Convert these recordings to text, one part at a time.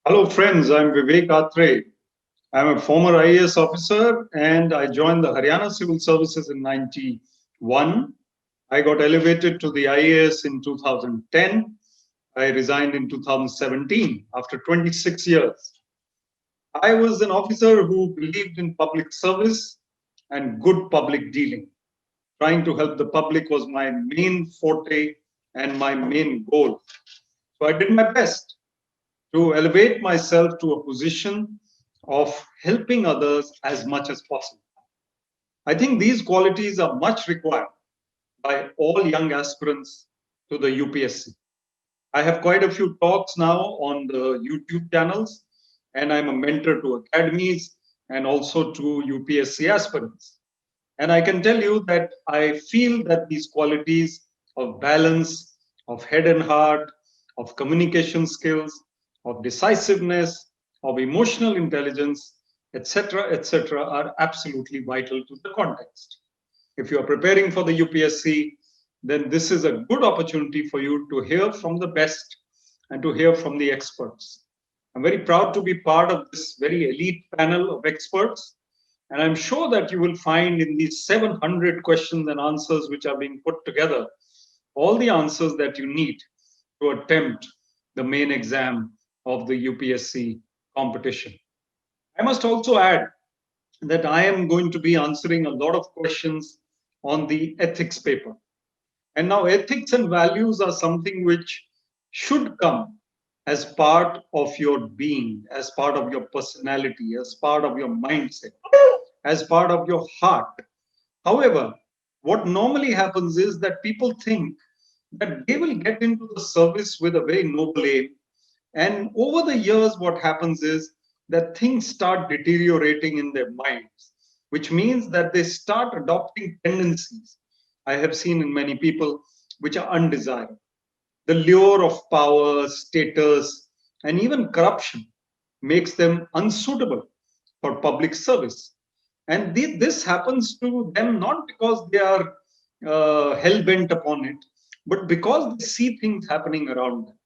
Hello friends, I'm Vivek Atray. I'm a former IAS officer and I joined the Haryana Civil Services in 91. I got elevated to the IAS in 2010. I resigned in 2017 after 26 years. I was an officer who believed in public service and good public dealing. Trying to help the public was my main forte and my main goal. So I did my best to elevate myself to a position of helping others as much as possible. I think these qualities are much required by all young aspirants to the UPSC. I have quite a few talks now on the YouTube channels, and I'm a mentor to academies and also to UPSC aspirants. And I can tell you that I feel that these qualities of balance, of head and heart, of communication skills, of decisiveness, of emotional intelligence, etc., are absolutely vital to the context. If you are preparing for the UPSC, then this is a good opportunity for you to hear from the best and to hear from the experts. I'm very proud to be part of this very elite panel of experts. And I'm sure that you will find in these 700 questions and answers which are being put together, all the answers that you need to attempt the main exam of the UPSC competition. I must also add that I am going to be answering a lot of questions on the ethics paper. And now ethics and values are something which should come as part of your being, as part of your personality, as part of your mindset, as part of your heart. However, what normally happens is that people think that they will get into the service with a very noble aim. And over the years, what happens is that things start deteriorating in their minds, which means that they start adopting tendencies I have seen in many people which are undesirable. The lure of power, status, and even corruption makes them unsuitable for public service. And this happens to them not because they are hell bent upon it, but because they see things happening around them.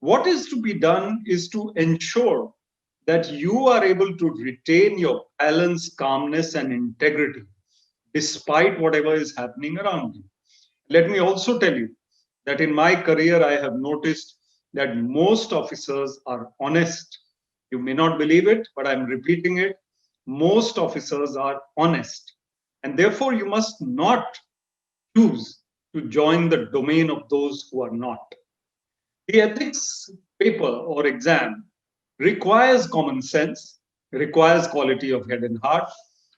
What is to be done is to ensure that you are able to retain your balance, calmness, and integrity despite whatever is happening around you. Let me also tell you that in my career, I have noticed that most officers are honest. You may not believe it, but I'm repeating it. Most officers are honest. And therefore, you must not choose to join the domain of those who are not. The ethics paper or exam requires common sense, requires quality of head and heart,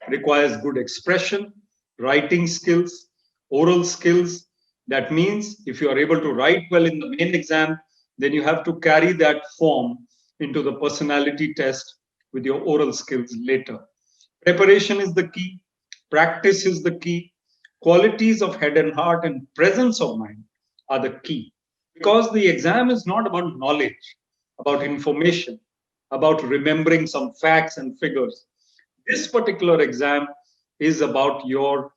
requires good expression, writing skills, oral skills. That means if you are able to write well in the main exam, then you have to carry that form into the personality test with your oral skills later. Preparation is the key, practice is the key, qualities of head and heart and presence of mind are the key. Because the exam is not about knowledge, about information, about remembering some facts and figures. This particular exam is about your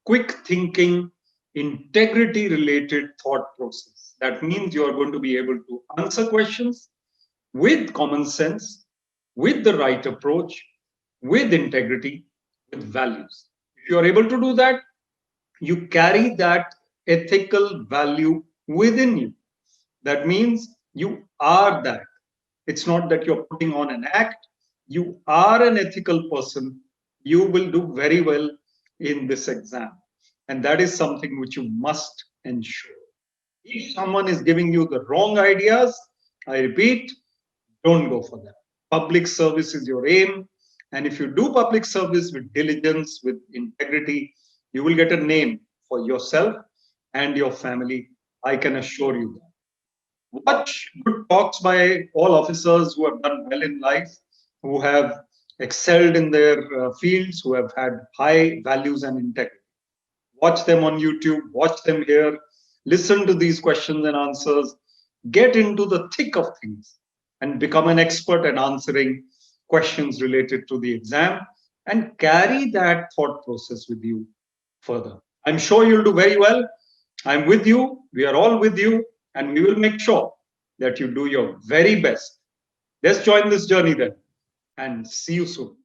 quick thinking, integrity related thought process. That means you are going to be able to answer questions with common sense, with the right approach, with integrity, with values. If you are able to do that, you carry that ethical value within you. That means you are that. It's not that you're putting on an act. You are an ethical person. You will do very well in this exam. And that is something which you must ensure. If someone is giving you the wrong ideas, I repeat, don't go for that. Public service is your aim. And if you do public service with diligence, with integrity, you will get a name for yourself and your family. I can assure you that. Watch good talks by all officers who have done well in life, who have excelled in their fields, who have had high values and integrity. Watch them on YouTube, watch them here, listen to these questions and answers, get into the thick of things and become an expert at answering questions related to the exam and carry that thought process with you further. I'm sure you'll do very well. I'm with you. We are all with you. And we will make sure that you do your very best Let's join this journey then, and see you soon.